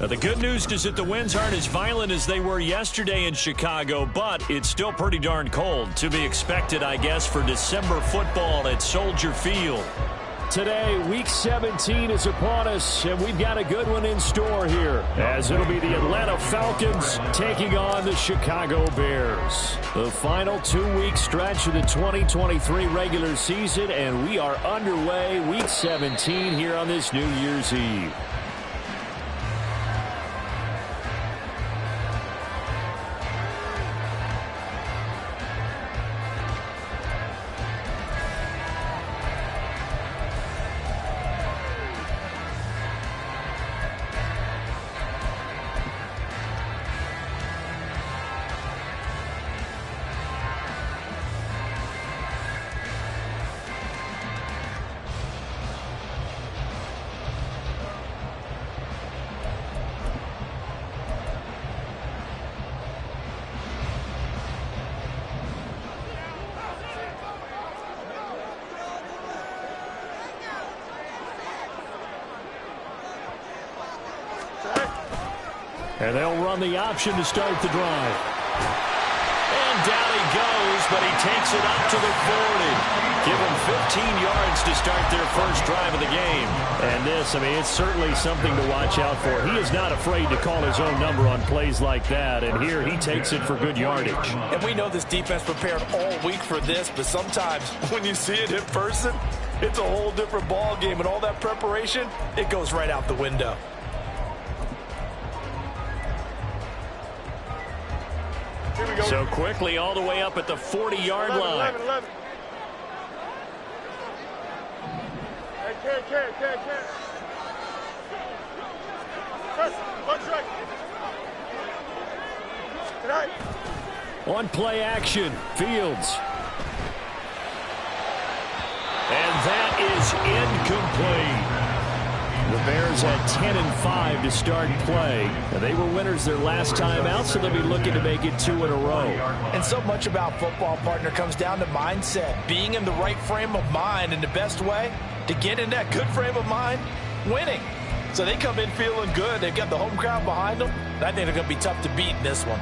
The good news is that the winds aren't as violent as they were yesterday in Chicago, but it's still pretty darn cold. To be expected, I guess, for December football at Soldier Field. Today, Week 17 is upon us, and we've got a good one in store here, as it'll be the Atlanta Falcons taking on the Chicago Bears. The final 2-week stretch of the 2023 regular season, and we are underway Week 17 here on this New Year's Eve. And they'll run the option to start the drive. And down he goes, but he takes it up to the 40. Give him 15 yards to start their first drive of the game. And this, I mean, it's certainly something to watch out for. He is not afraid to call his own number on plays like that, and here he takes it for good yardage. And we know this defense prepared all week for this, but sometimes when you see it in person, it's a whole different ball game, and all that preparation, it goes right out the window. So quickly all the way up at the 40-yard line. 11. On play action, Fields. And that is incomplete. The Bears had 10-5 to start play. And they were winners their last time out, so they'll be looking to make it 2 in a row. And so much about football, partner, comes down to mindset. Being in the right frame of mind, and the best way to get in that good frame of mind, winning. So they come in feeling good. They've got the home crowd behind them. And I think they're going to be tough to beat in this one.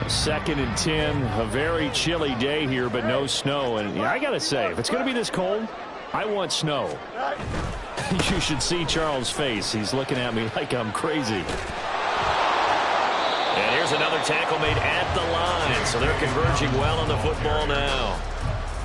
Second and 10, a very chilly day here, but no snow. And I got to say, if it's going to be this cold, I want snow. You should see Charles' face. He's looking at me like I'm crazy. And here's another tackle made at the line, so they're converging well on the football now.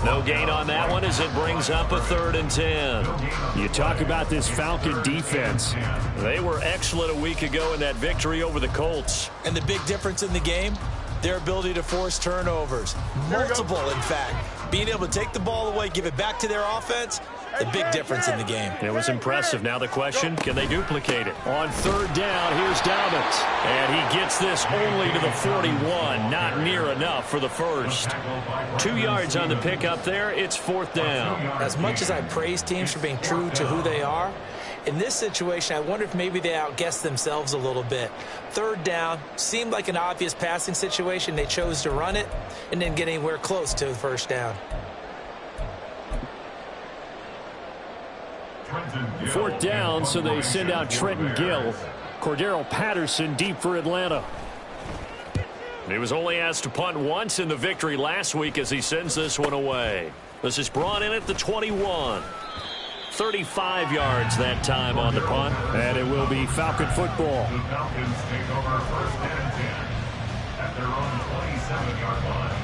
No gain on that one as it brings up a 3rd and 10. You talk about this Falcon defense. They were excellent a week ago in that victory over the Colts. And the big difference in the game, their ability to force turnovers. Multiple, in fact. Being able to take the ball away, give it back to their offense, the big difference in the game. It was impressive. Now the question, can they duplicate it? On 3rd down, here's Dalvin. And he gets this only to the 41. Not near enough for the first. 2 yards on the pickup there. It's 4th down. As much as I praise teams for being true to who they are, in this situation, I wonder if maybe they outguessed themselves a little bit. 3rd down seemed like an obvious passing situation. They chose to run it and didn't get anywhere close to the 1st down. 4th down, so they send out Trenton Gill. Cordero Patterson deep for Atlanta. He was only asked to punt once in the victory last week as he sends this one away. This is brought in at the 21. 35 yards that time on the punt. And it will be Falcon football. The Falcons take over 1st and 10 at their own 27-yard line.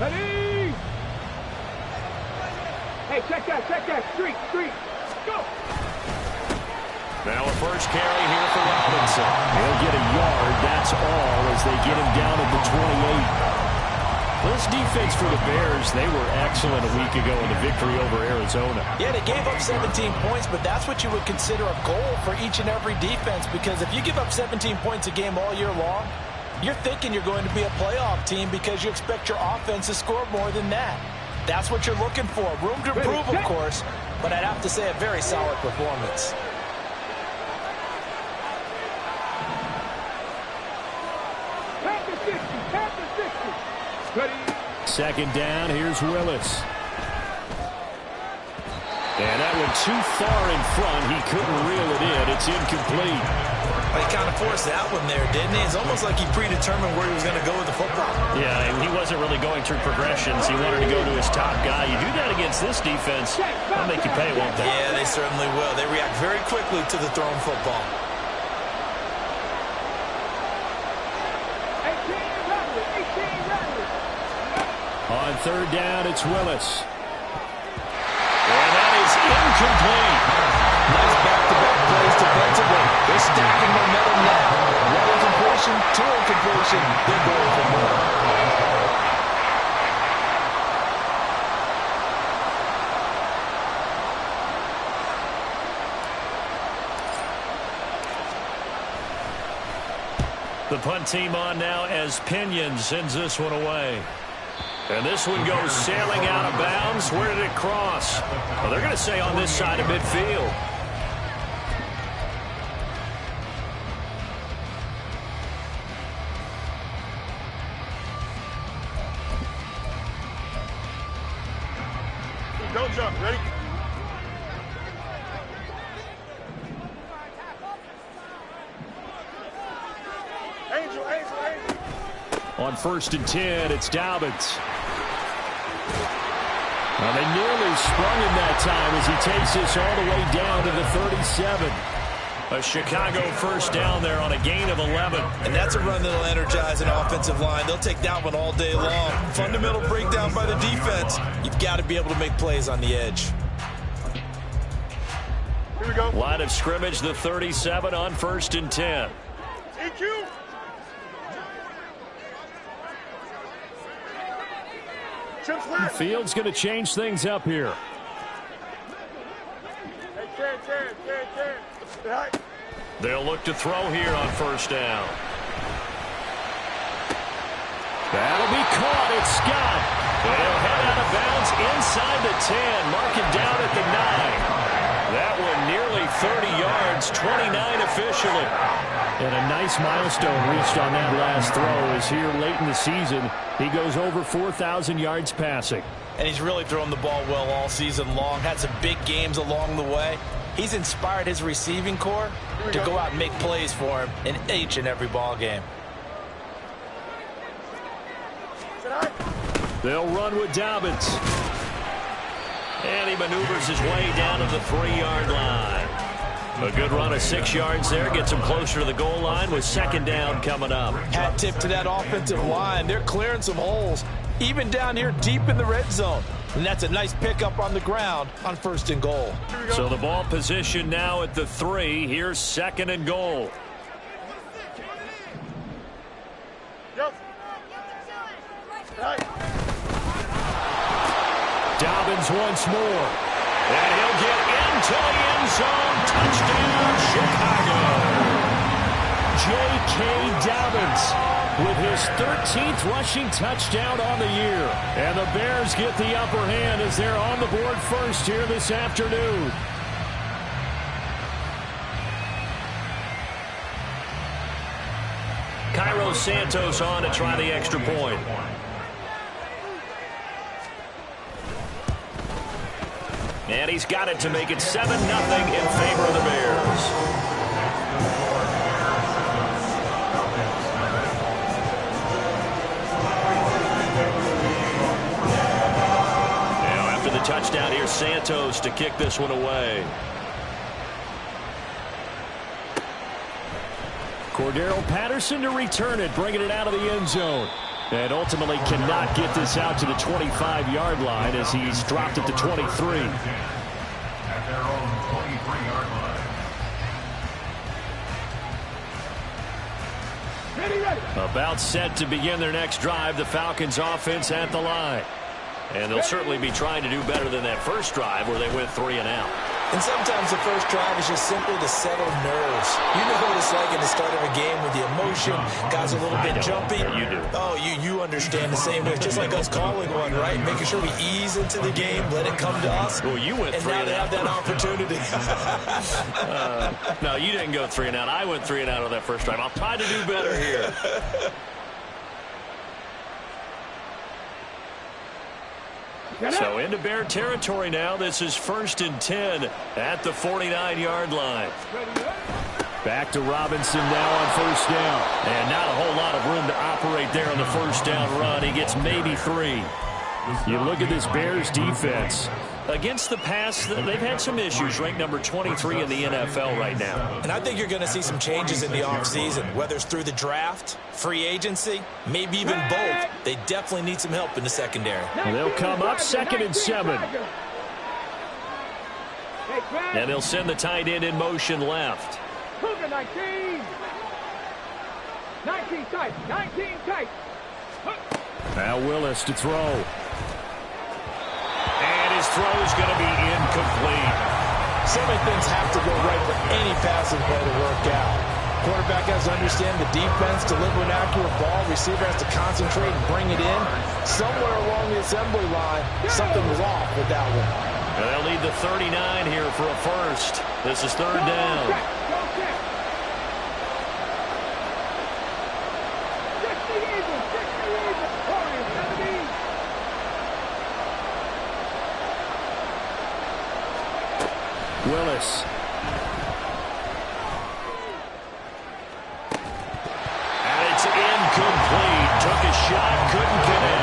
Ready? Hey, check that. Street. Go. Now a first carry here for Robinson. He'll get a yard, that's all, as they get him down at the 28. This defense for the Bears, they were excellent a week ago in the victory over Arizona. Yeah, they gave up 17 points, but that's what you would consider a goal for each and every defense, because if you give up 17 points a game all year long, you're thinking you're going to be a playoff team because you expect your offense to score more than that. That's what you're looking for. Room to improve, of course, but I'd have to say a very solid performance. Second down, here's Willis. And that went too far in front. He couldn't reel it in. It's incomplete. He kind of forced that one there, didn't he? It's almost like he predetermined where he was going to go with the football. Yeah, and he wasn't really going through progressions. He wanted to go to his top guy. You do that against this defense, they'll make you pay, won't they? Yeah, they certainly will. They react very quickly to the thrown football. On third down, it's Willis. And that is incomplete. Nice back-to-back plays defensively. They're stacking momentum now. One incompletion, two incompletion. They're going for more. The punt team on now as Pinion sends this one away. And this one goes sailing out of bounds. Where did it cross? Well, they're going to say on this side of midfield. Don't jump. Ready? Angel. On first and 10, it's Dobbins. Well, they nearly sprung him that time as he takes this all the way down to the 37. A Chicago first down there on a gain of 11. And that's a run that'll energize an offensive line. They'll take that one all day long. Fundamental breakdown by the defense. You've got to be able to make plays on the edge. Here we go. Line of scrimmage, the 37 on first and 10. EQ. Fields going to change things up here. Hey, Ted. They'll look to throw here on first down. That'll be caught. It's Scott. They'll head out of bounds inside the 10. Mark it down at the 9. That one nearly 30 yards, 29 officially. And a nice milestone reached on that last throw as here late in the season, he goes over 4,000 yards passing. And he's really thrown the ball well all season long. Had some big games along the way. He's inspired his receiving corps to go out and make plays for him in each and every ball game. They'll run with Dobbins. And he maneuvers his way down to the 3-yard line. A good run of 6 yards there. Gets him closer to the goal line with second down coming up. Hat tip to that offensive line. They're clearing some holes, even down here deep in the red zone. And that's a nice pickup on the ground on first and goal. So the ball position now at the 3. Here's second and goal. Dobbins once more. And he'll get into the end zone. Touchdown, Chicago. J.K. Dobbins with his 13th rushing touchdown on the year. And the Bears get the upper hand as they're on the board first here this afternoon. Cairo Santos on to try the extra point. And he's got it to make it 7-0 in favor of the Bears. Now after the touchdown, here's Santos to kick this one away. Cordero Patterson to return it, bringing it out of the end zone. And ultimately cannot get this out to the 25-yard line as he's dropped it to 23. At their own 23-yard line. About set to begin their next drive, the Falcons offense at the line. And they'll certainly be trying to do better than that first drive where they went 3 and out. And sometimes the first drive is just simply to settle nerves. You know what it's like at the start of a game with the emotion, guys are a little bit jumpy. You do. Oh, you understand the same way. It's just like us calling one, right? Making sure we ease into the game, let it come to us. Well, you went and 3 now and they out. have that opportunity. No, you didn't go 3 and out. I went 3 and out on that first drive. I'll try to do better here. So into Bear territory now. This is 1st and 10 at the 49-yard line. Back to Robinson now on 1st down. And not a whole lot of room to operate there on the 1st down run. He gets maybe 3. You look at this Bears defense. Against the pass, they've had some issues. Ranked number 23 in the NFL right now. And I think you're going to see some changes in the offseason, whether it's through the draft, free agency, maybe even both. They definitely need some help in the secondary. They'll come up 2nd and 7. And they'll send the tight end in motion left. 19. 19 tight. 19 tight. Now Willis to throw. And his throw is going to be incomplete. So many things have to go right for any passing play to work out. Quarterback has to understand the defense, deliver an accurate ball. Receiver has to concentrate and bring it in. Somewhere along the assembly line, something was off with that one. And they'll need the 39 here for a first. This is 3rd down. Willis. And it's incomplete. Took a shot, couldn't get in.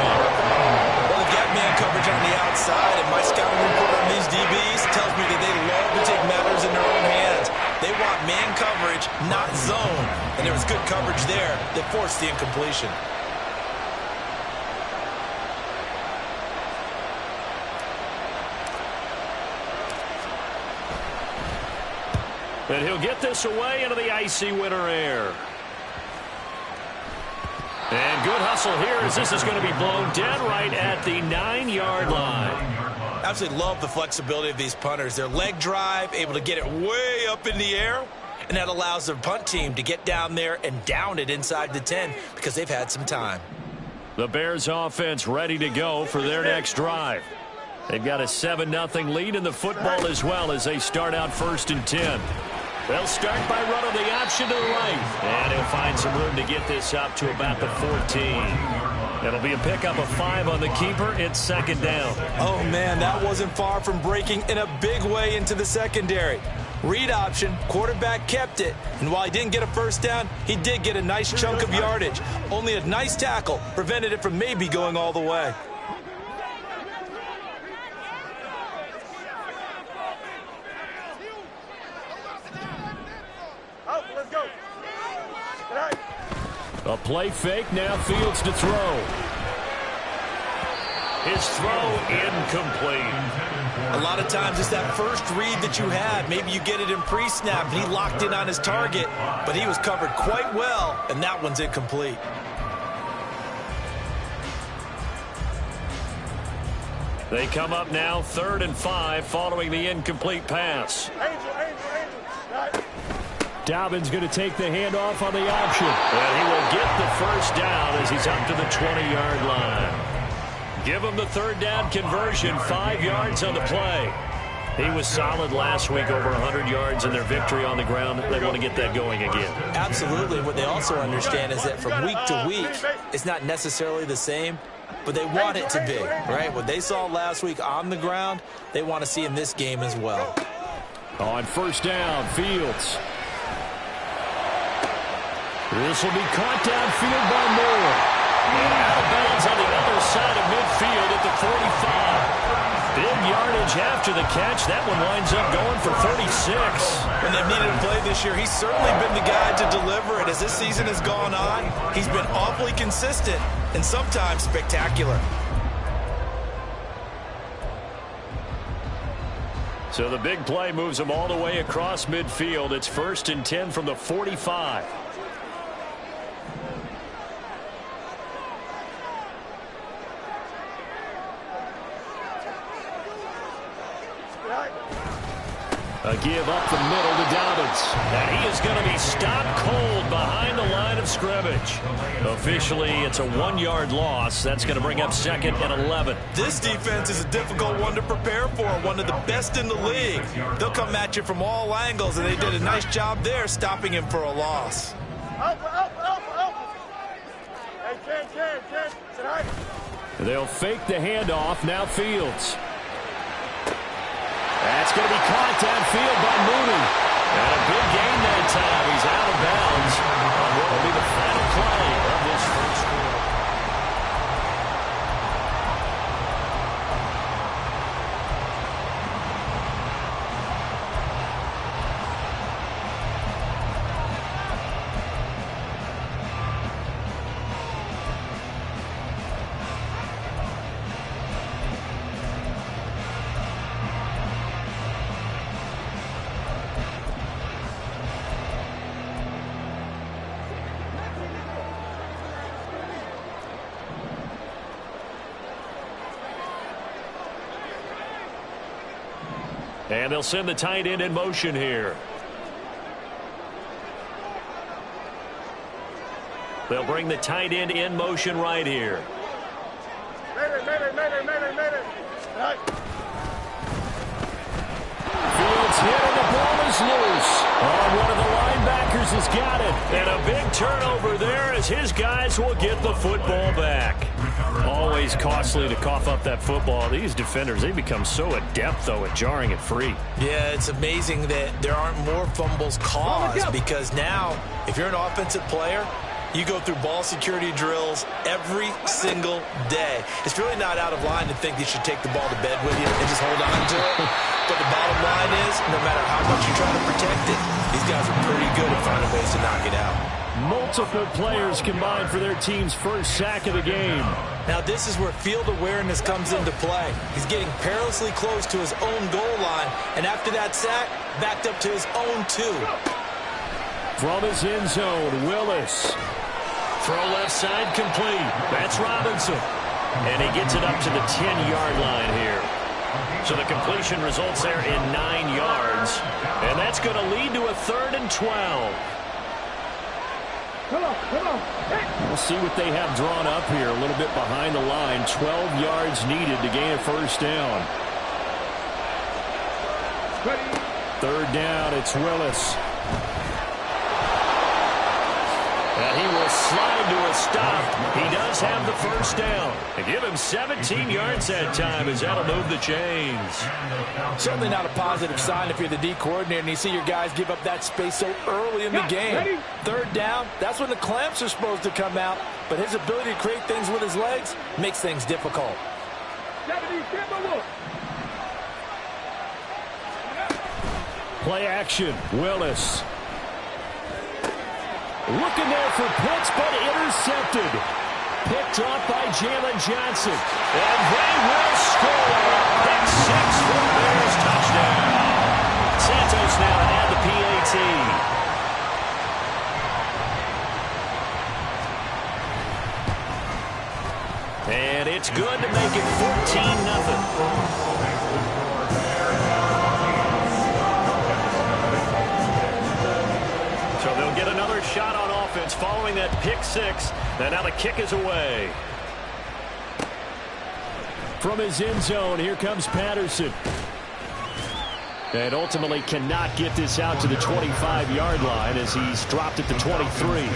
Well, they've got man coverage on the outside, and my scouting report on these DBs tells me that they love to take matters in their own hands. They want man coverage, not zone. And there was good coverage there that forced the incompletion. And he'll get this away into the icy winter air. And good hustle here as this is going to be blown dead right at the 9-yard line. Absolutely love the flexibility of these punters. Their leg drive, able to get it way up in the air, and that allows their punt team to get down there and down it inside the 10 because they've had some time. The Bears offense ready to go for their next drive. They've got a 7-0 lead in the football as well as they start out 1st and 10. They'll start by running the option to the right. And he'll find some room to get this up to about the 14. It'll be a pickup of 5 on the keeper. It's 2nd down. Oh, man, that wasn't far from breaking in a big way into the secondary. Read option, quarterback kept it. And while he didn't get a first down, he did get a nice chunk of yardage. Only a nice tackle prevented it from maybe going all the way. A play fake, now Fields to throw. His throw incomplete. A lot of times it's that first read that you had. Maybe you get it in pre-snap, and he locked in on his target, but he was covered quite well, and that one's incomplete. They come up now 3rd and 5 following the incomplete pass. Dobbins going to take the handoff on the option. And he will get the first down as he's up to the 20-yard line. Give him the 3rd down conversion, 5 yards on the play. He was solid last week, over 100 yards in their victory on the ground. They want to get that going again. Absolutely. What they also understand is that from week to week, it's not necessarily the same, but they want it to be, right? What they saw last week on the ground, they want to see in this game as well. On 1st down, Fields. This will be caught downfield by Moore. And out of bounds on the other side of midfield at the 45. Big yardage after the catch. That one winds up going for 36. When they've needed to play this year, he's certainly been the guy to deliver it. As this season has gone on, he's been awfully consistent and sometimes spectacular. So the big play moves them all the way across midfield. It's 1st and 10 from the 45. A give up the middle to Dobbins. And he is going to be stopped cold behind the line of scrimmage. Officially, it's a 1-yard loss. That's going to bring up 2nd and 11. This defense is a difficult one to prepare for, one of the best in the league. They'll come at you from all angles, and they did a nice job there stopping him for a loss. Hey, they'll fake the handoff. Now Fields. That's going to be caught downfield by Mooney. And a big gain that time. He's out of bounds on what will be the final play of this first quarter. And they'll send the tight end in motion here. They'll bring the tight end in motion right here. Fields hit and the ball is loose. Oh, one of the linebackers has got it. And a big turnover there as his guys will get the football back. Always costly to cough up that football. These defenders, they become so adept, though, at jarring it free. Yeah, it's amazing that there aren't more fumbles caused because now, if you're an offensive player, you go through ball security drills every single day. It's really not out of line to think you should take the ball to bed with you and just hold on to it. But the bottom line is, no matter how much you try to protect it, these guys are pretty good at finding ways to knock it out. Multiple players combined for their team's first sack of the game. Now this is where field awareness comes into play. He's getting perilously close to his own goal line, and after that sack, backed up to his own 2. From his end zone, Willis. Throw left side complete. That's Robinson. And he gets it up to the 10-yard line here. So the completion results there in 9 yards. And that's going to lead to a 3rd and 12. Come on. Hey. We'll see what they have drawn up here. A little bit behind the line. 12 yards needed to gain a first down. Ready. 3rd down, it's Willis. And he will slide to a stop. He does have the first down. And give him 17 yards that time as that'll move the chains. Certainly not a positive sign if you're the D coordinator and you see your guys give up that space so early in the game. Ready? 3rd down, that's when the clamps are supposed to come out. But his ability to create things with his legs makes things difficult. 70, look. Play action, Willis. Looking there for Pitts, but intercepted. Picked off by Jalen Johnson. And they will score. Pick 6 for the Bears touchdown. Santos now had the PAT. And it's good to make it 14-0. So they'll get another shot on offense following that pick 6. And now the kick is away. From his end zone, here comes Patterson. And ultimately cannot get this out to the 25-yard line as he's dropped at the 23.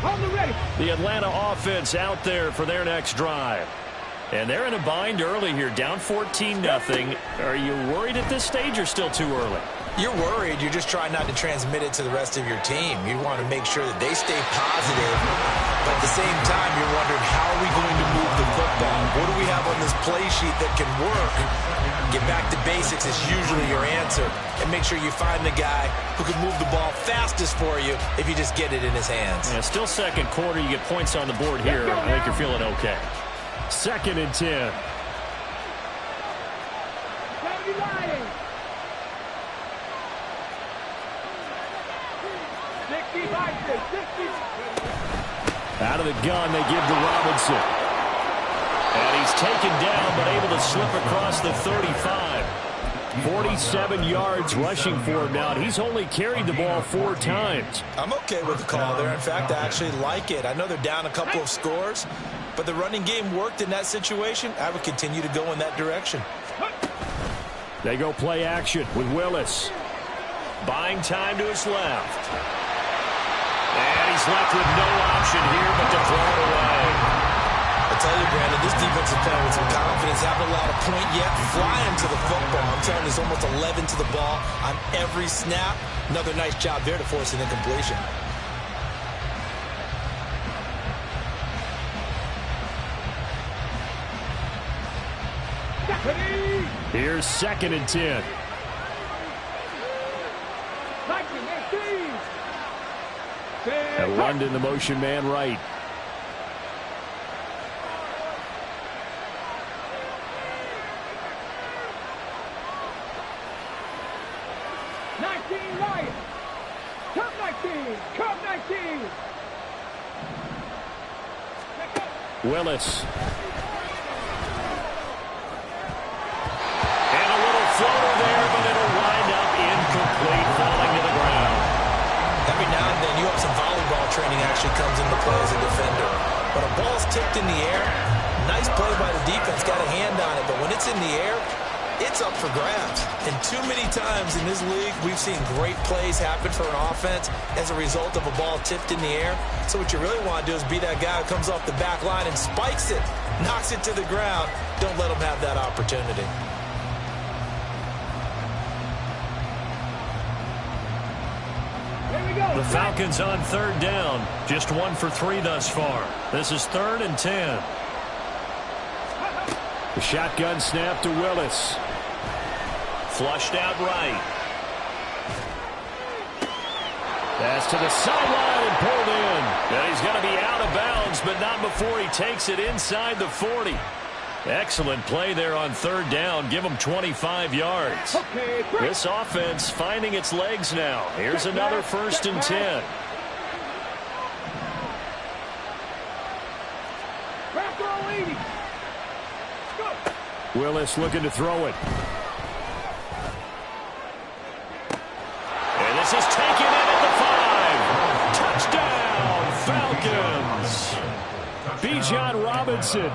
On the ready. The Atlanta offense out there for their next drive. And they're in a bind early here, down 14-0. Are you worried at this stage or still too early? You're worried. You're just trying not to transmit it to the rest of your team. You want to make sure that they stay positive. But at the same time, you're wondering, how are we going to move the football? What do we have on this play sheet that can work? Get back to basics is usually your answer. And make sure you find the guy who can move the ball fastest for you if you just get it in his hands. Yeah, still second quarter. You get points on the board here. I think you're feeling okay. 2nd and 10. 70 Lions. 60 Vikings. 60. Out of the gun, they give to Robinson. And he's taken down, but able to slip across the 35. 47 yards rushing for him now. He's only carried the ball 4 times. I'm okay with the call there. In fact, I actually like it. I know they're down a couple of scores, but the running game worked in that situation. I would continue to go in that direction. They go play action with Willis. Buying time to his left. And he's left with no option here but to throw it away. I tell you, Brandon, this defense is playing with some confidence. Haven't allowed a point yet. Flying to the football. I'm telling you, there's almost 11 to the ball on every snap. Another nice job there to force an incompletion. Here's 2nd and 10. And London, the motion man right. Willis. And a little floater there, but it'll wind up incomplete, falling to the ground. Every now and then, you have some volleyball training actually comes into play as a defender. When a ball's tipped in the air, nice play by the defense, got a hand on it. But when it's in the air, it's up for grabs. And too many times in this league, we've seen great plays happen for an offense as a result of a ball tipped in the air. So what you really want to do is be that guy who comes off the back line and spikes it, knocks it to the ground. Don't let him have that opportunity. The Falcons on 3rd down. Just 1 for 3 thus far. This is 3rd and 10. The shotgun snap to Willis. Flushed out right. Pass to the sideline and pulled in. And he's going to be out of bounds, but not before he takes it inside the 40. Excellent play there on 3rd down. Give him 25 yards. This offense finding its legs now. Here's another 1st and 10. Willis looking to throw it. And this is taken in at the 5. Touchdown, Falcons. Bijan Robinson.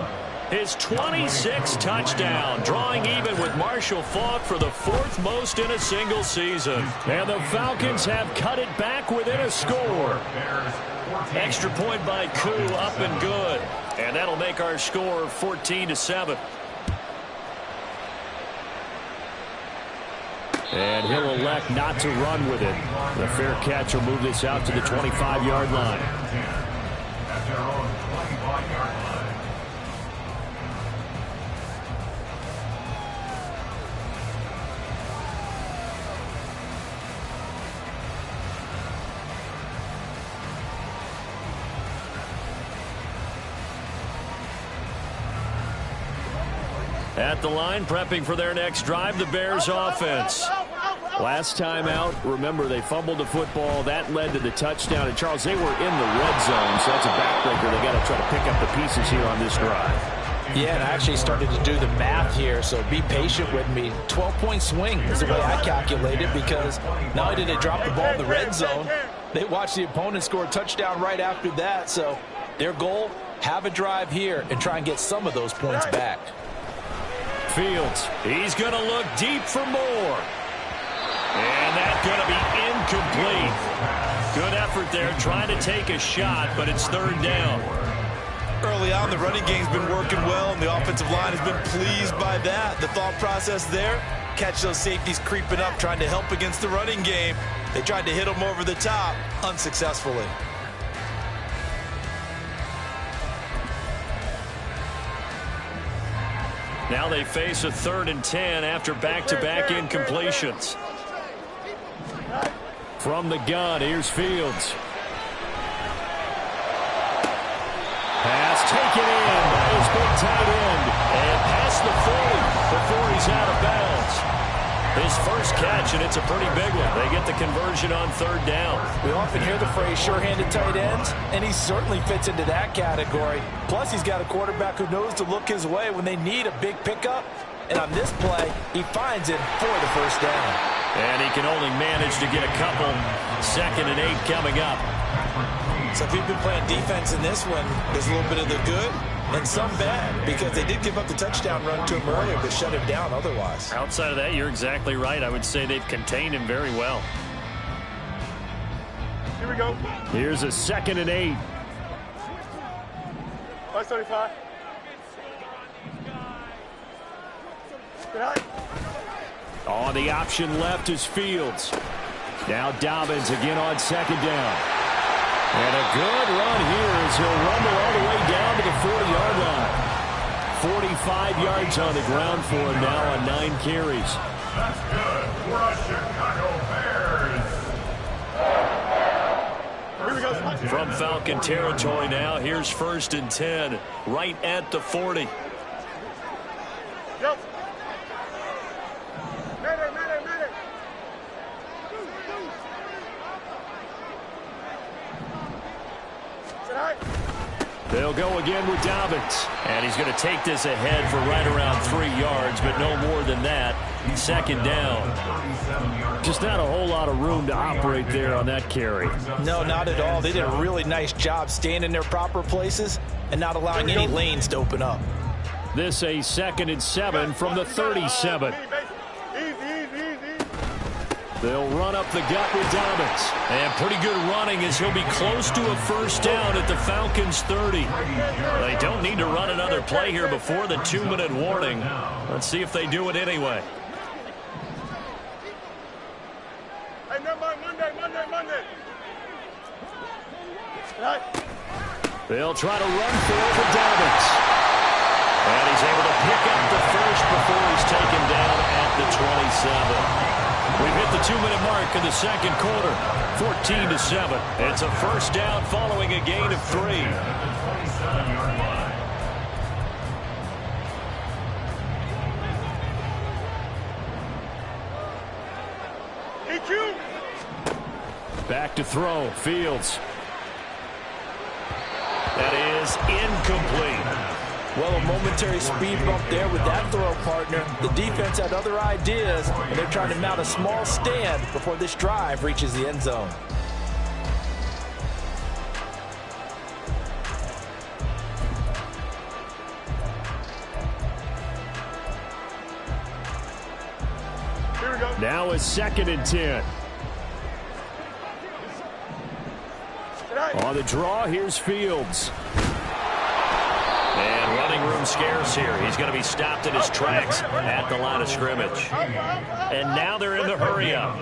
His 26th touchdown, drawing even with Marshall Faulk for the 4th most in a single season. And the Falcons have cut it back within a score. Extra point by Koo, up and good. And that'll make our score 14-7. And he'll elect not to run with it. The fair catch will move this out to the 25-yard line. At their own 25-yard line. At the line, prepping for their next drive, the Bears offense. Last time out, remember, they fumbled the football. That led to the touchdown. And, Charles, they were in the red zone, so that's a backbreaker. They got to try to pick up the pieces here on this drive. Yeah, and I actually started to do the math here, so be patient with me. 12-point swing is the way I calculate it, because not only did they drop the ball in the red zone, they watched the opponent score a touchdown right after that. So their goal, have a drive here and try and get some of those points back. Fields, he's going to look deep for more. And that's going to be incomplete. Good effort there trying to take a shot, but it's 3rd down. Early on, the running game's been working well, and the offensive line has been pleased by that. The thought process there, catch those safeties creeping up, trying to help against the running game. They tried to hit them over the top, unsuccessfully. Now they face a 3rd and 10 after back-to-back incompletions. From the gun, here's Fields. Pass taken in by his big tight end. And past the 40 before he's out of bounds. His first catch, and it's a pretty big one. They get the conversion on third down. We often hear the phrase sure-handed tight ends, and he certainly fits into that category. Plus, he's got a quarterback who knows to look his way when they need a big pickup. And on this play, he finds it for the first down. And he can only manage to get a couple. 2nd and 8 coming up. So if you've been playing defense in this one, there's a little bit of the good and some bad, because they did give up the touchdown run to him earlier, but shut him down otherwise. Outside of that, you're exactly right. I would say they've contained him very well. Here we go. Here's a 2nd and 8. 575. On the option left is Fields. Now Dobbins again on 2nd down. And a good run here as he'll rumble all the way down to the 40-yard line. 45 yards on the ground for him now on 9 carries. That's good for the Chicago Bears. Here we go. From Falcon territory now, here's 1st and 10, right at the 40. Yep. Medic. They'll go again with Dobbins. And he's going to take this ahead for right around 3 yards, but no more than that. 2nd down. Just not a whole lot of room to operate there on that carry. No, not at all. They did a really nice job staying in their proper places and not allowing any lanes to open up. This a 2nd and 7 from the 37. They'll run up the gut with Dobbins. And pretty good running as he'll be close to a first down at the Falcons' 30. They don't need to run another play here before the 2-minute warning. Let's see if they do it anyway. Hey, Monday. They'll try to run for it with Dobbins. And he's able to pick up the first before he's taken down at the 27. We've hit the 2-minute mark in the 2nd quarter. 14-7. It's a first down following a gain of 3. EQ. Back to throw. Fields. That is incomplete. Well, a momentary speed bump there with that throw, partner. The defense had other ideas, and they're trying to mount a small stand before this drive reaches the end zone. Here we go. Now a 2nd and 10. On the draw, here's Fields. And running room scarce here. He's going to be stopped in his tracks at the line of scrimmage. And now they're in the hurry-up.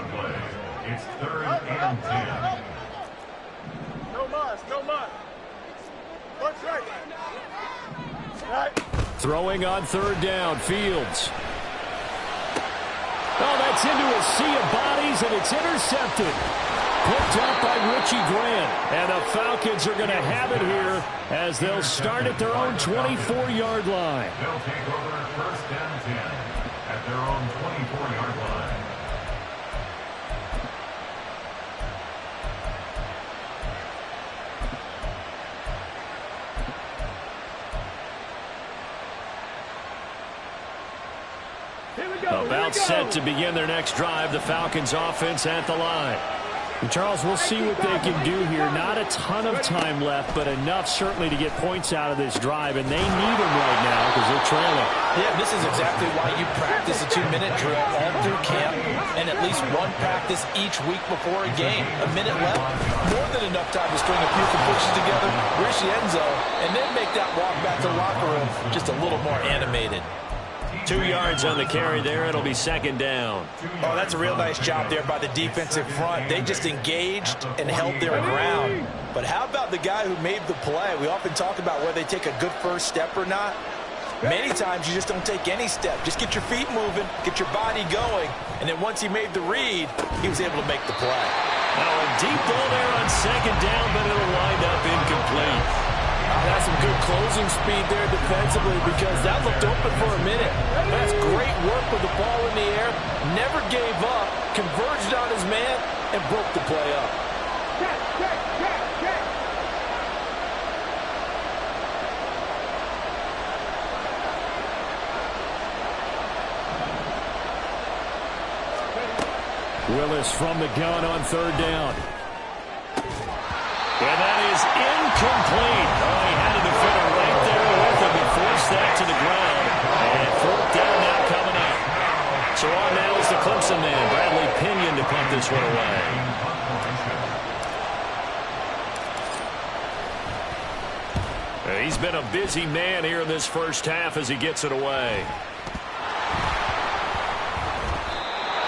It's 3rd and 10. No mas. What's right? Throwing on 3rd down, Fields. Oh, that's into a sea of bodies, and it's intercepted. Picked up by Richie Grant. And the Falcons are going to have it here as they'll start at their own 24-yard line. They'll take over 1st and 10 at their own 24-yard line. About set to begin their next drive. The Falcons offense at the line. And Charles, we'll see what they can do here. Not a ton of time left, but enough certainly to get points out of this drive, and they need them right now because they're trailing. Yeah, this is exactly why you practice a 2-minute drill all through camp and at least one practice each week before a game. A minute left, more than enough time to string a few completions together, reach the end zone, and then make that walk back to the locker room just a little more animated. 2 yards on the carry there. It'll be 2nd down. Oh, that's a real nice job there by the defensive front. They just engaged and held their ground. But how about the guy who made the play? We often talk about whether they take a good first step or not. Many times you just don't take any step. Just get your feet moving, get your body going, and then once he made the read, he was able to make the play. Now a deep ball there on 2nd down, but it'll wind up incomplete. That's some good closing speed there defensively because that looked open for a minute. That's great work with the ball in the air. Never gave up, converged on his man, and broke the play up. Willis from the gun on third down. And that is incomplete. Oh, he had a defender right there with him. He forced that to the ground. And fourth down now coming up. So on now is the Clemson man, Bradley Pinion, to punt this one away. He's been a busy man here in this first half as he gets it away.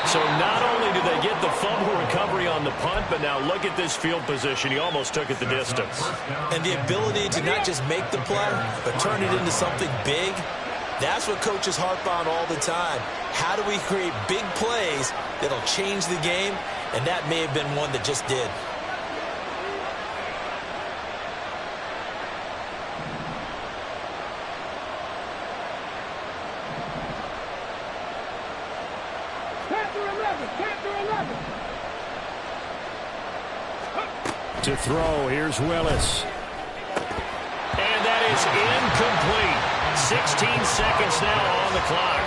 So not only did they get the fumble recovery on the punt, but now look at this field position. He almost took it the distance. And the ability to not just make the play, but turn it into something big, that's what coaches harp on all the time. How do we create big plays that'll change the game? And that may have been one that just did. To throw, here's Willis. And that is incomplete. 16 seconds now on the clock.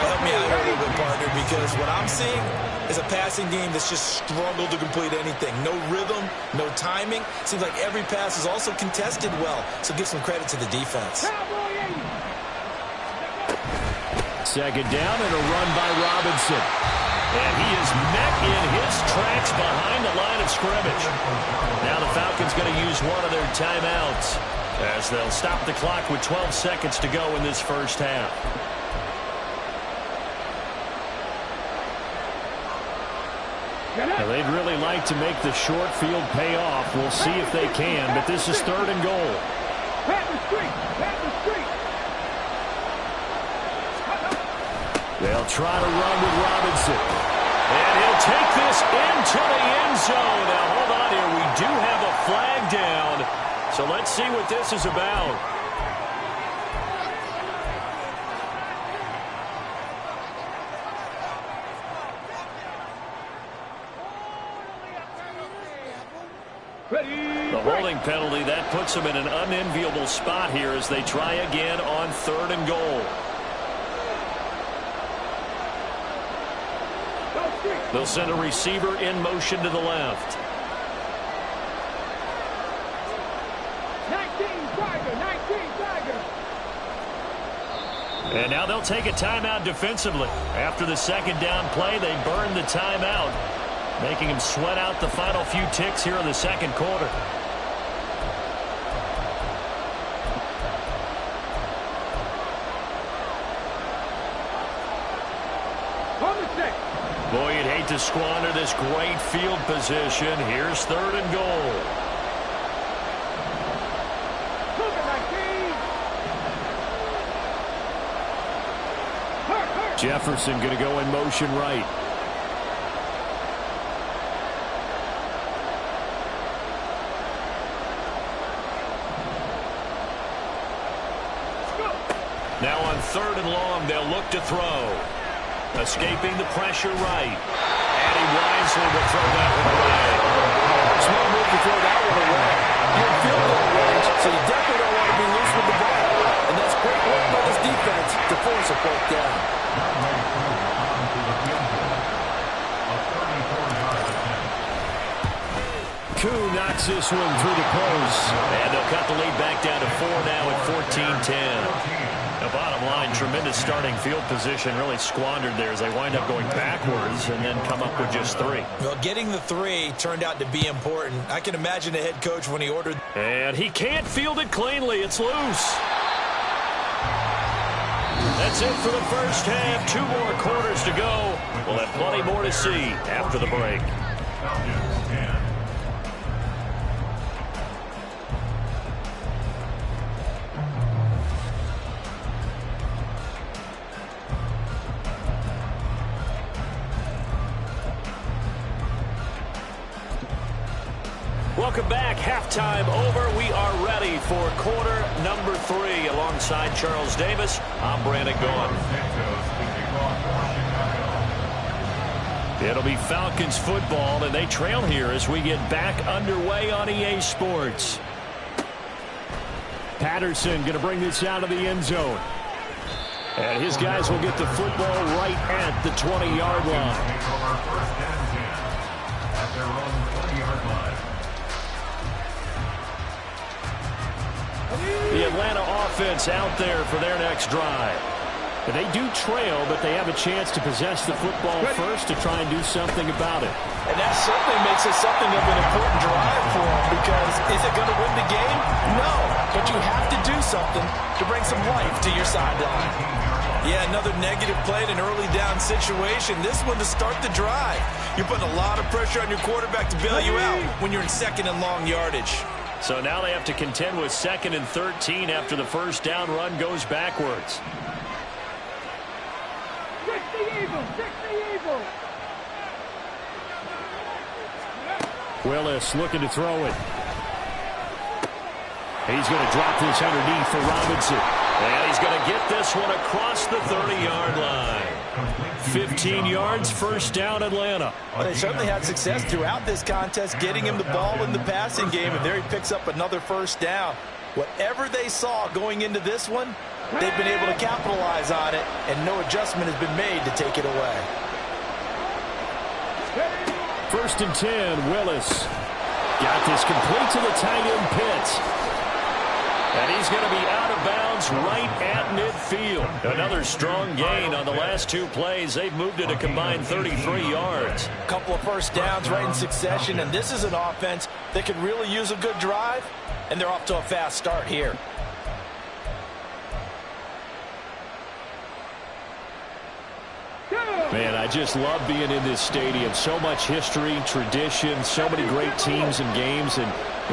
Help me out here a little bit, partner, because what I'm seeing is a passing game that's just struggled to complete anything. No rhythm, no timing. Seems like every pass is also contested well, so give some credit to the defense. Second down and a run by Robinson. And he is met in his tracks behind the line of scrimmage. Now the Falcons going to use one of their timeouts as they'll stop the clock with 12 seconds to go in this first half. Now they'd really like to make the short field pay off. We'll see if they can, but this is third and goal. They'll try to run with Robinson. And he'll take this into the end zone. Now, hold on here. We do have a flag down. So let's see what this is about. The holding penalty, that puts them in an unenviable spot here as they try again on third and goal. They'll send a receiver in motion to the left. 19 Tiger. And now they'll take a timeout defensively. After the second down play, they burn the timeout, making him sweat out the final few ticks here in the second quarter. Boy, you'd hate to squander this great field position. Here's third and goal. Jefferson going to go in motion right. Now on third and long, they'll look to throw. Escaping the pressure right. And he wisely will throw that one away. Smart move to throw that one away. You're in field goal range, so you definitely don't want to be loose with the ball. And that's great work by this defense to force a fourth down. Koo knocks this one through the post. And they'll cut the lead back down to 4 now at 14-10. The bottom line, tremendous starting field position, really squandered there as they wind up going backwards and then come up with just 3. Well, getting the 3 turned out to be important. I can imagine the head coach when he ordered. And he can't field it cleanly. It's loose. That's it for the first half. 2 more quarters to go. We'll have plenty more to see after the break. Welcome back. Halftime over. We are ready for quarter number 3. Alongside Charles Davis, I'm Brandon Gaughan. It'll be Falcons football, and they trail here as we get back underway on EA Sports. Patterson going to bring this out of the end zone. And his guys will get the football right at the 20-yard line. The Atlanta offense out there for their next drive. And they do trail, but they have a chance to possess the football first to try and do something about it. And that certainly makes it something of an important drive for them, because is it going to win the game? No, but you have to do something to bring some life to your sideline. Yeah, another negative play in an early down situation. This one to start the drive. You're putting a lot of pressure on your quarterback to bail you out when you're in second and long yardage. So now they have to contend with 2nd and 13 after the first down run goes backwards. Fix the Eagles! Fix the Eagles! Willis looking to throw it. He's going to drop this underneath for Robinson. And he's going to get this one across the 30-yard line. 15 yards, first down, Atlanta. Well, they certainly had success throughout this contest getting him the ball in the passing game, and there he picks up another first down. Whatever they saw going into this one, they've been able to capitalize on it, and no adjustment has been made to take it away. 1st and 10, Willis. Got this complete to the tight end Pitts. And he's going to be out of bounds right at midfield. Another strong gain on the last 2 plays. They've moved it a combined 33 yards. A couple of first downs right in succession, and this is an offense that could really use a good drive, and they're off to a fast start here. Man, I just love being in this stadium. So much history, tradition, so many great teams and games, and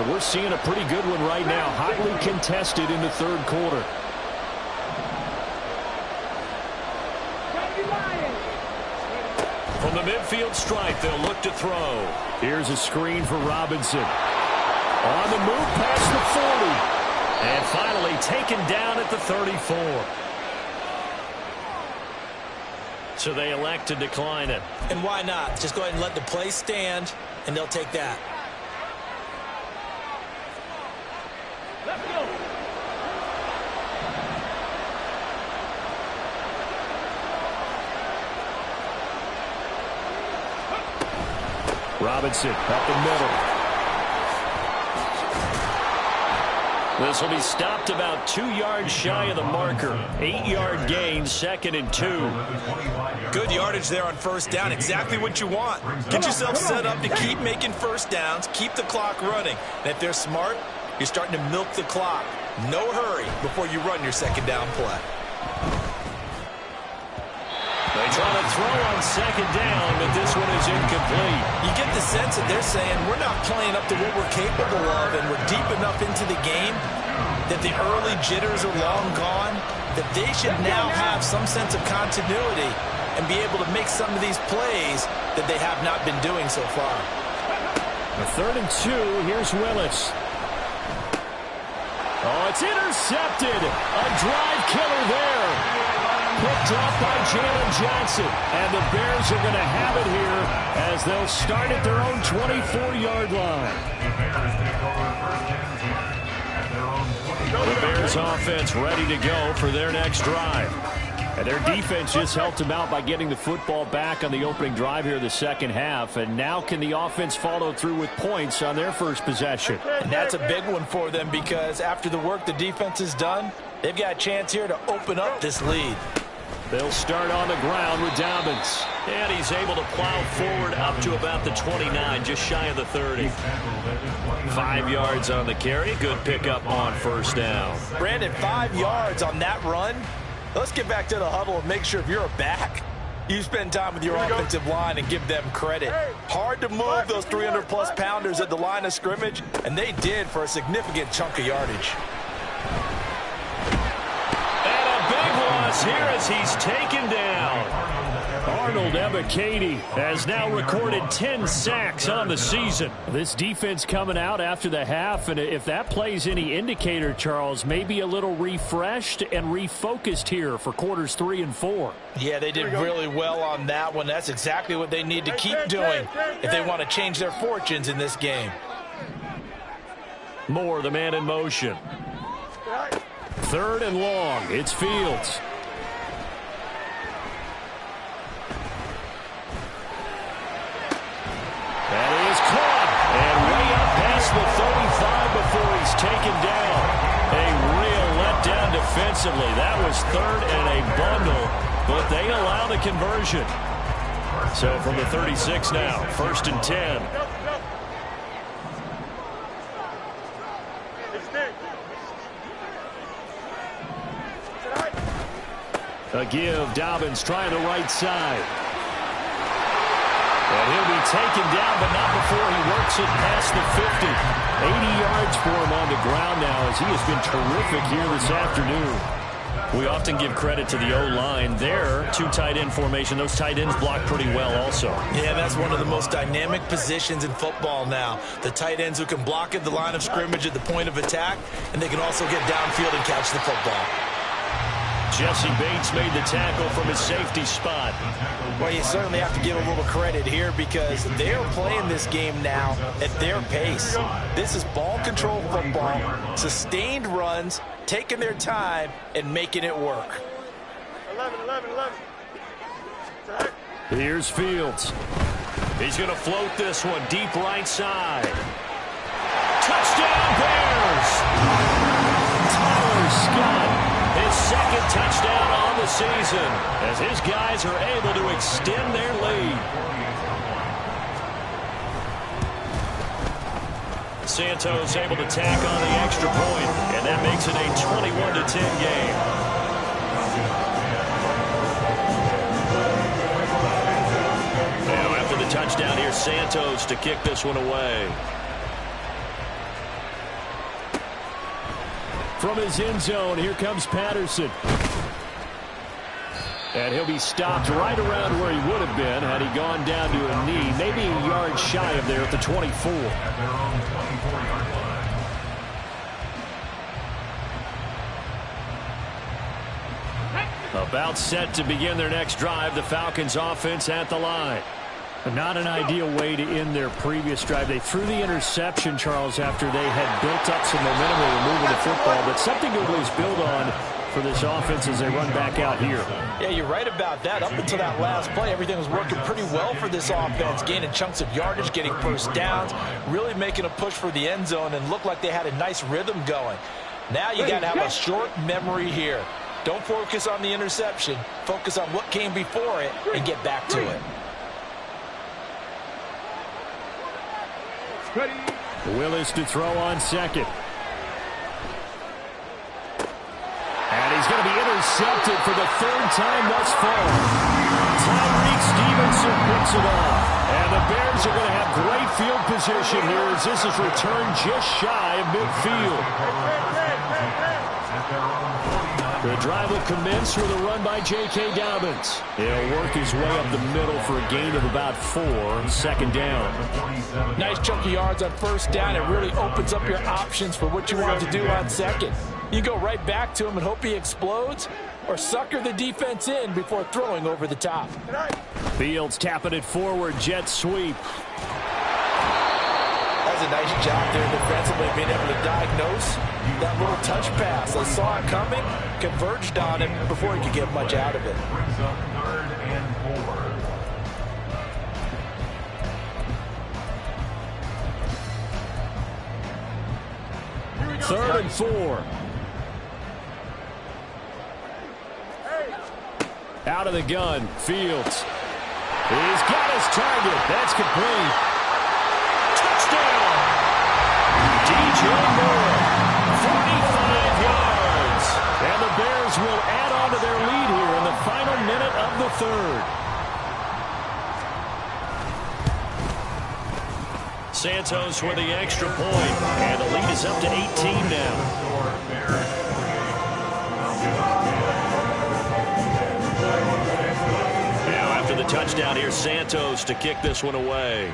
we're seeing a pretty good one right now. Hotly contested in the 3rd quarter. From the midfield stripe, they'll look to throw. Here's a screen for Robinson. On the move past the 40. And finally taken down at the 34. So they elect to decline it. And why not? Just go ahead and let the play stand, and they'll take that. Let's go! Robinson up the middle. This will be stopped about 2 yards shy of the marker. 8-yard gain, 2nd and 2. Good yardage there on first down. Exactly what you want. Get yourself set up to keep making first downs, keep the clock running. And if they're smart, you're starting to milk the clock. No hurry before you run your second down play. They try to throw on 2nd down, but this one is incomplete. You get the sense that they're saying we're not playing up to what we're capable of, and we're deep enough into the game that the early jitters are long gone, that they should now have some sense of continuity and be able to make some of these plays that they have not been doing so far. A 3rd and 2. Here's Willis. Oh, it's intercepted. A drive killer there. Picked off by Jalen Johnson. And the Bears are going to have it here as they'll start at their own 24-yard line. The Bears offense ready to go for their next drive. And their defense just helped them out by getting the football back on the opening drive here in the 2nd half. And now can the offense follow through with points on their first possession? And that's a big one for them, because after the work the defense has done, they've got a chance here to open up this lead. They'll start on the ground with Dobbins. And he's able to plow forward up to about the 29, just shy of the 30. 5 yards on the carry. Good pickup on first down. Brandon, 5 yards on that run. Let's get back to the huddle and make sure if you're a back, you spend time with your offensive line and give them credit. Hard to move those 300-plus pounders at the line of scrimmage, and they did for a significant chunk of yardage. And a big loss here as he's taken down. Arnold Ebiketie has now recorded 10 sacks on the season. This defense coming out after the half, and if that plays any indicator, Charles, maybe a little refreshed and refocused here for quarters 3 and 4. Yeah, they did really well on that one. That's exactly what they need to keep doing if they want to change their fortunes in this game. Moore, the man in motion. 3rd and long. It's Fields. That is caught. And way up past the 35 before he's taken down. A real letdown defensively. That was 3rd and a bundle, but they allow the conversion. So from the 36 now, 1st and 10. A give, Dobbins trying the right side. And he'll be taken down, but not before he works it past the 50. 80 yards for him on the ground now as he has been terrific here this afternoon. We often give credit to the O-line there. 2 tight end formation. Those tight ends block pretty well also. Yeah, that's one of the most dynamic positions in football now. The tight ends who can block at the line of scrimmage at the point of attack, and they can also get downfield and catch the football. Jesse Bates made the tackle from his safety spot. Well, you certainly have to give a little credit here because they're playing this game now at their pace. This is ball control football, sustained runs, taking their time, and making it work. 11. Here's Fields. He's going to float this one deep right side. Touchdown, Bears! Tyler Scott. His 2nd touchdown on the season as his guys are able to extend their lead. Santos able to tack on the extra point, and that makes it a 21-10 game. Now after the touchdown here, Santos to kick this one away. From his end zone, here comes Patterson. And he'll be stopped right around where he would have been had he gone down to a knee, maybe a yard shy of there at the 24. At their own 24-yard line. About set to begin their next drive, the Falcons offense at the line. Not an ideal way to end their previous drive. They threw the interception, Charles, after they had built up some momentum. They were moving the football, but something to at least build on for this offense as they run back out here. Yeah, you're right about that. Up until that last play, everything was working pretty well for this offense, gaining chunks of yardage, getting first downs, really making a push for the end zone, and looked like they had a nice rhythm going. Now you got to have a short memory here. Don't focus on the interception. Focus on what came before it and get back to it. Willis to throw on 2nd. And he's going to be intercepted for the 3rd time thus far. Tyreek Stevenson picks it off. And the Bears are going to have great field position here as this is returned just shy of midfield. The drive will commence with a run by J.K. Dobbins. He'll work his way up the middle for a gain of about 4, 2nd down. Nice chunky yards on 1st down. It really opens up your options for what you want to do on 2nd. You go right back to him and hope he explodes, or sucker the defense in before throwing over the top. Fields tapping it forward, jet sweep. That was a nice job there defensively, being able to diagnose that little touch pass. They saw it coming, converged on it before he could get much out of it. Brings up 3rd and 4. 3rd and 4. Out of the gun, Fields. He's got his target. That's complete. Touchdown! DJ Moore, 45 yards. And the Bears will add on to their lead here in the final minute of the 3rd. Santos with the extra point, and the lead is up to 18 now. Now after the touchdown, here's Santos to kick this one away.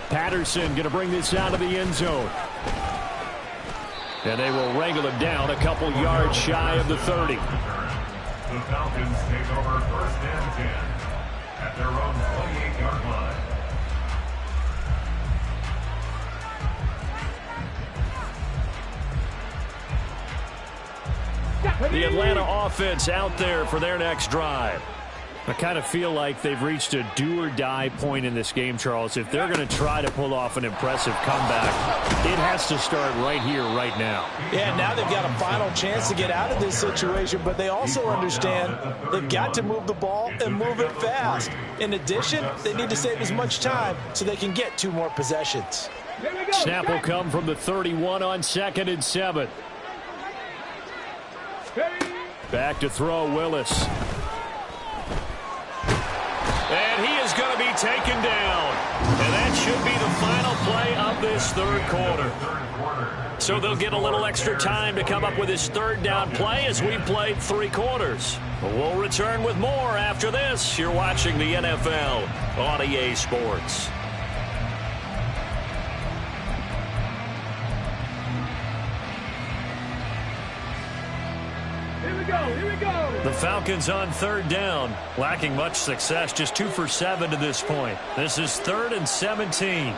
Patterson going to bring this out of the end zone. And they will wrangle him down a couple yards shy of the 30. The Falcons take over 1st and 10 at their own 28-yard line. The Atlanta offense out there for their next drive. I kind of feel like they've reached a do-or-die point in this game, Charles. If they're going to try to pull off an impressive comeback, it has to start right here, right now. Yeah, now they've got a final chance to get out of this situation, but they also understand they've got to move the ball and move it fast. In addition, they need to save as much time so they can get 2 more possessions. Snap will come from the 31 on 2nd and 7. Back to throw, Willis. And he is going to be taken down. And that should be the final play of this 3rd quarter. So they'll get a little extra time to come up with his 3rd down play as we played 3 quarters. We'll return with more after this. You're watching the NFL on EA Sports. Here we go. The Falcons on 3rd down, lacking much success, just 2 for 7 to this point. This is 3rd and 17.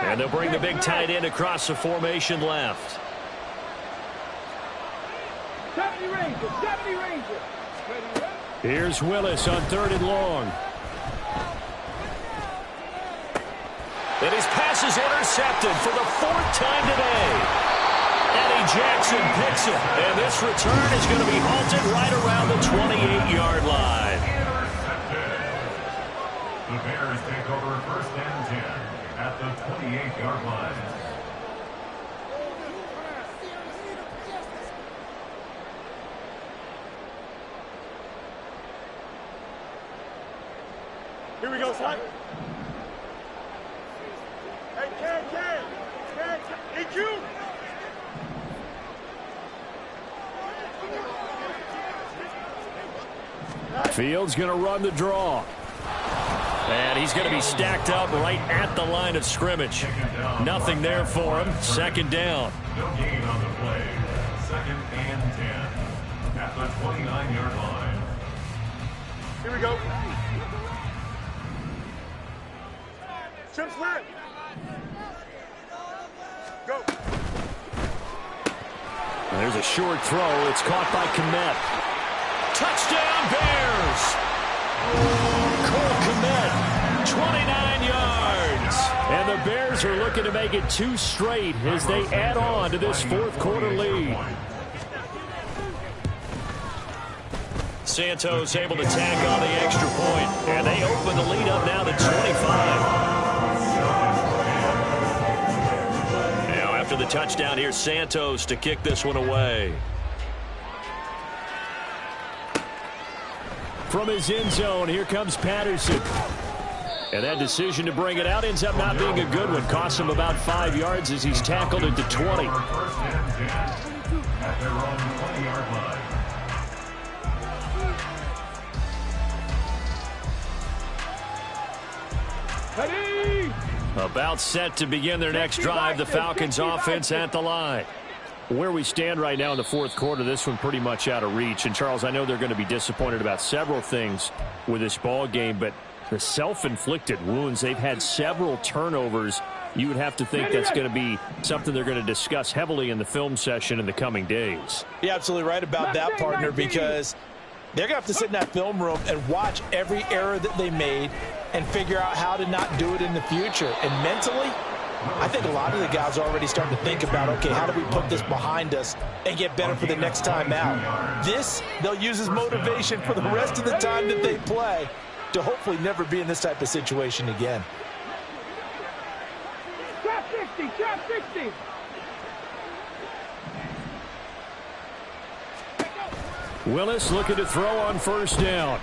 And they'll bring the big tight end across the formation left. 70 Rangers. Here's Willis on 3rd and long. And his pass is intercepted for the 4th time today. Eddie Jackson picks it. And this return is going to be halted right around the 28-yard line. The Bears take over 1st and 10 at the 28-yard line. Here we go, son. Hey, you. Fields going to run the draw. And he's going to be stacked up right at the line of scrimmage. Nothing there for him. 2nd down. No gain on the play. 2nd and 10 at the 29-yard line. Here we go. Trips left. Go. There's a short throw. It's caught by Kmet. Touchdown, Bears! Cole Kmet, 29 yards. And the Bears are looking to make it 2 straight as they add on to this 4th quarter lead. Santos able to tack on the extra point. And they open the lead up now to 25. After the touchdown, here's Santos to kick this one away. From his end zone, here comes Patterson. And that decision to bring it out ends up not being a good one. Costs him about 5 yards as he's tackled at the 20. 1st and 10 at their own 20-yard line. About set to begin their next drive, the Falcons offense at the line. Where we stand right now in the 4th quarter, this one pretty much out of reach. And, Charles, I know they're going to be disappointed about several things with this ball game, but the self-inflicted wounds, they've had several turnovers. You would have to think that's going to be something they're going to discuss heavily in the film session in the coming days. You're absolutely right about that, partner, because they're going to have to sit in that film room and watch every error that they made and figure out how to not do it in the future. And mentally, I think a lot of the guys are already starting to think about, okay, how do we put this behind us and get better for the next time out? This, they'll use as motivation for the rest of the time that they play to hopefully never be in this type of situation again. Trap 60, trap 60. Willis looking to throw on 1st down.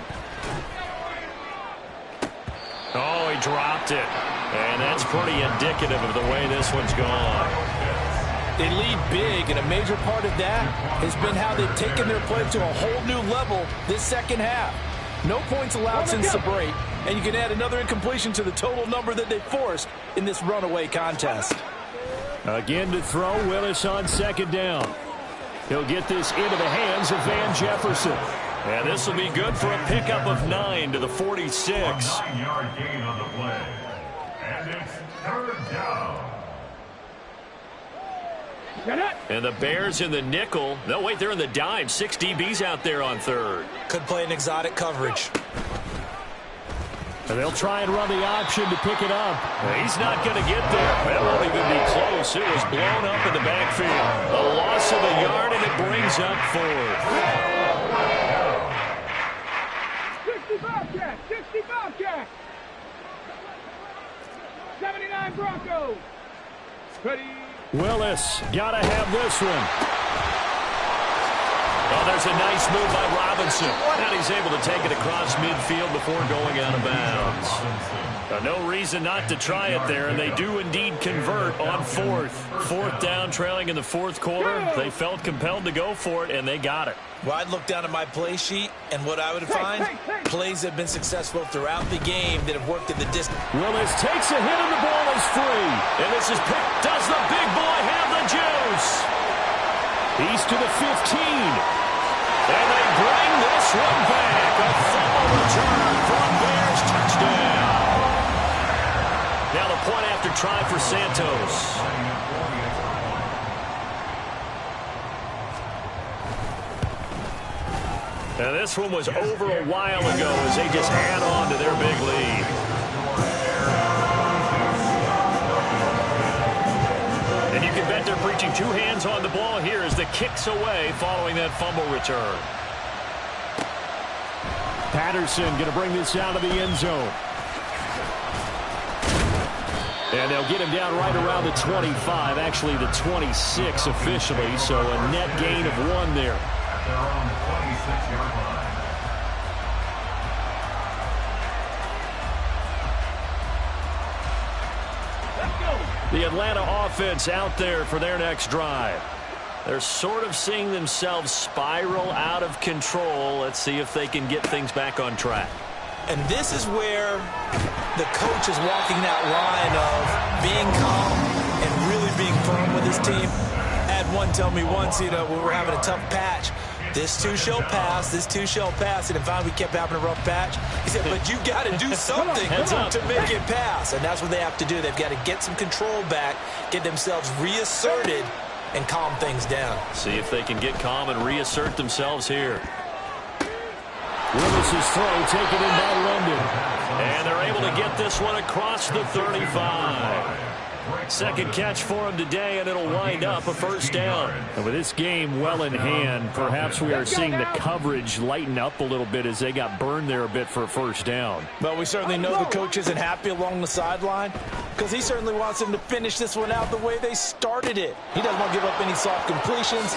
Oh, he dropped it. And that's pretty indicative of the way this one's gone. They lead big, and a major part of that has been how they've taken their play to a whole new level this second half. No points allowed since the break, and you can add another incompletion to the total number that they forced in this runaway contest. Again to throw, Willis on second down. He'll get this into the hands of Van Jefferson. And this will be good for a pickup of 9 to the 46. A 9-yard gain on the play. And it's third down. And the Bears in the nickel. No, wait, they're in the dime. 6 DBs out there on third. Could play an exotic coverage. And they'll try and run the option to pick it up. He's not going to get there. That won't even be close. It was blown up in the backfield. A loss of a yard, and it brings up 4. 60 Bobcats, 60 Bobcats. 79 Broncos. Ready. Willis, got to have this one. Oh, there's a nice move by Robinson. And he's able to take it across midfield before going out of bounds. No reason not to try it there, and they do indeed convert on fourth. Fourth down, trailing in the fourth quarter. They felt compelled to go for it, and they got it. Well, I'd look down at my play sheet, and what I would find, plays have been successful throughout the game that have worked at the distance. Willis takes a hit, and the ball is free. And this is picked. Does the big boy have the juice? He's to the 15. And they bring this one back. A fumble return for a Bears touchdown. Now the point after try for Santos. And this one was over a while ago as they just add on to their big lead. And you can bet they're preaching 2 hands on the ball here as the kick's away following that fumble return. Patterson going to bring this out of the end zone. And they'll get him down right around the 25, actually the 26 officially, so a net gain of 1 there. At their own 26-yard line. The Atlanta offense out there for their next drive. They're sort of seeing themselves spiral out of control. Let's see if they can get things back on track. And this is where the coach is walking that line of being calm and really being firm with his team. I had one tell me once, we were having a tough patch. This too shall pass, this too shall pass. And if finally we kept having a rough patch, he said, but you got to do something to make it pass. And that's what they have to do. They've got to get some control back, get themselves reasserted, and calm things down. See if they can get calm and reassert themselves here. Willis's throw taken in by London. And they're able to get this one across the 35. Second catch for him today, and it'll wind up a first down. And with this game well in hand, perhaps we are seeing the coverage lighten up a little bit as they got burned there a bit for a first down. Well, we certainly know the coach isn't happy along the sideline because he certainly wants them to finish this one out the way they started it. He doesn't want to give up any soft completions.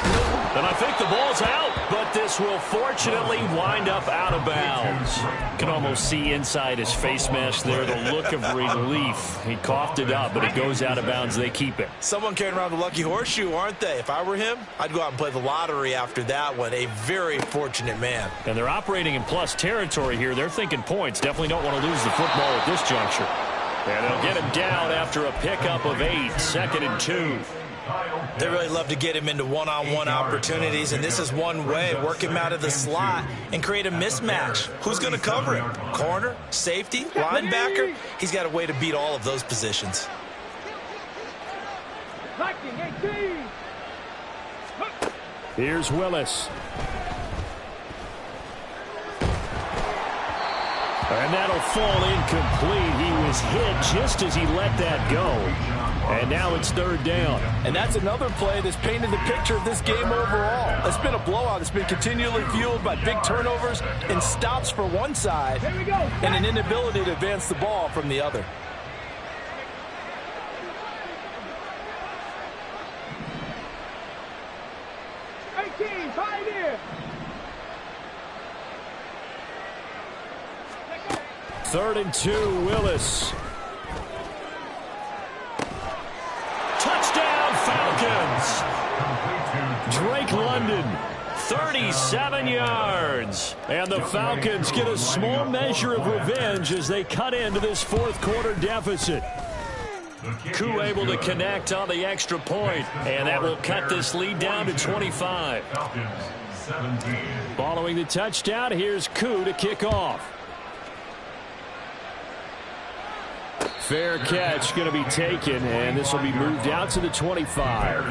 And I think the ball's out, but this will fortunately wind up out of bounds. You can almost see inside his face mask there the look of relief. He coughed it up, but it goes out of bounds. They keep it. Someone carrying around the lucky horseshoe, aren't they? If I were him, I'd go out and play the lottery after that one. A very fortunate man. And they're operating in plus territory here. They're thinking points. Definitely don't want to lose the football at this juncture. And they'll get him down after a pickup of 8, 2nd and 2. They really love to get him into one-on-one opportunities, and this is one way. Work him out of the slot and create a mismatch. Who's going to cover him? Corner, safety, linebacker? He's got a way to beat all of those positions. Here's Willis. And that'll fall incomplete. He was hit just as he let that go. And now it's third down. And that's another play that's painted the picture of this game overall. It's been a blowout. It's been continually fueled by big turnovers and stops for one side and an inability to advance the ball from the other. Third and 2, Willis. Touchdown, Falcons! yards. Drake London, 37 yards. And the Falcons get a small measure of revenge as they cut into this fourth quarter deficit. Koo able to connect on the extra point, and that will cut this lead down to 25. Following the touchdown, here's Koo to kick off. Fair catch going to be taken, and this will be moved out to the 25.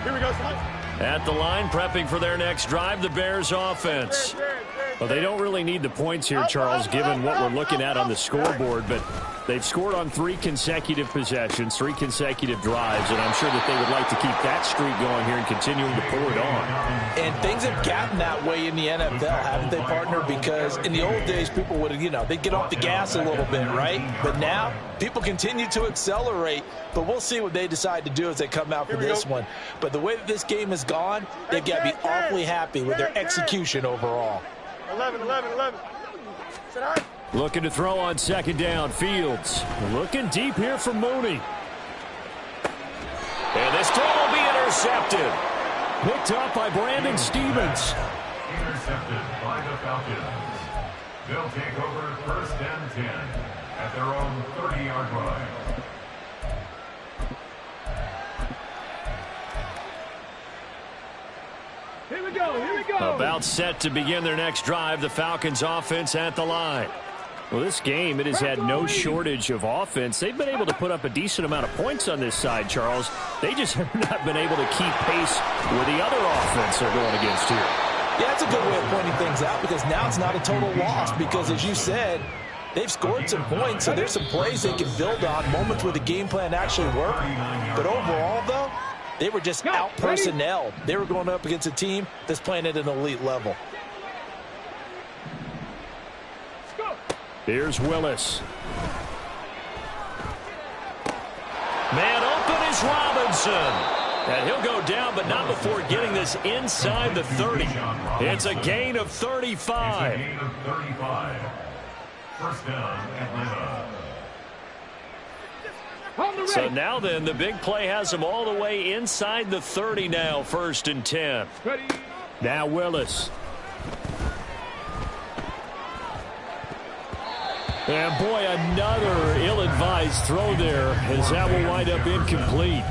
Here we go, son. At the line, prepping for their next drive, the Bears offense. Well, they don't really need the points here, Charles, given what we're looking at on the scoreboard, but they've scored on 3 consecutive possessions, 3 consecutive drives, and I'm sure that they would like to keep that streak going here and continuing to pour it on. And things have gotten that way in the NFL, haven't they, partner? Because in the old days, people would, they'd get off the gas a little bit, right? But now, people continue to accelerate, but we'll see what they decide to do as they come out for this one. But the way that this game has gone, they've got to be awfully happy with their execution overall. 11. Looking to throw on second down. Fields looking deep here for Mooney. And this throw will be intercepted. Picked up by Brandon Stevens. Intercepted by the Falcons. They'll take over first and 10 at their own 30-yard line. Here we go. About set to begin their next drive. The Falcons offense at the line. Well, this game, it has had no shortage of offense. They've been able to put up a decent amount of points on this side, Charles. They just have not been able to keep pace with the other offense they're going against here. Yeah, that's a good way of pointing things out, because now it's not a total loss, because as you said, they've scored some points, so there's some plays they can build on, moments where the game plan actually worked. But overall, though, they were just out-personnelled. They were going up against a team that's playing at an elite level. Here's Willis. Man open is Robinson. And he'll go down, but not before getting this inside the 30. It's a gain of 35. First down, Atlanta. So now then, the big play has them all the way inside the 30 now, first and 10. Now Willis. And boy, another ill-advised throw there, as that will wind up incomplete.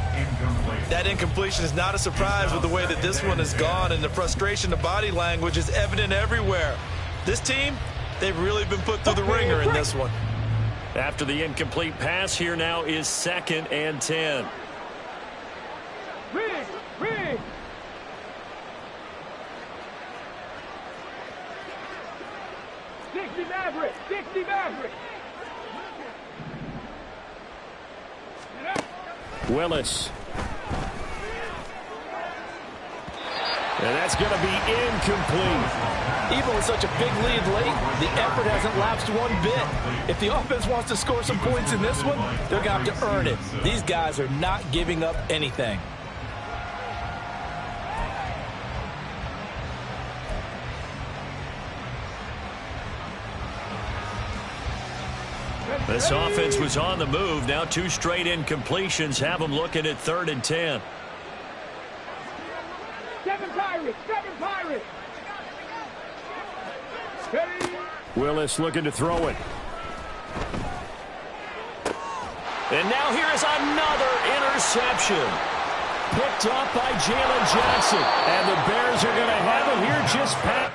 That incompletion is not a surprise with the way that this one has gone, and the frustration, the body language is evident everywhere. This team, they've really been put through the ringer in this one. After the incomplete pass, here now is second and 10. Rig. 60 Maverick. Willis. And that's going to be incomplete. Even with such a big lead late, the effort hasn't lapsed one bit. If the offense wants to score some points in this one, they're going to have to earn it. These guys are not giving up anything. This offense was on the move. Now 2 straight incompletions have them looking at 3rd and 10. 7 Pirates. Willis looking to throw it. And now here is another interception. Picked up by Jalen Johnson. And the Bears are going to have it here just past.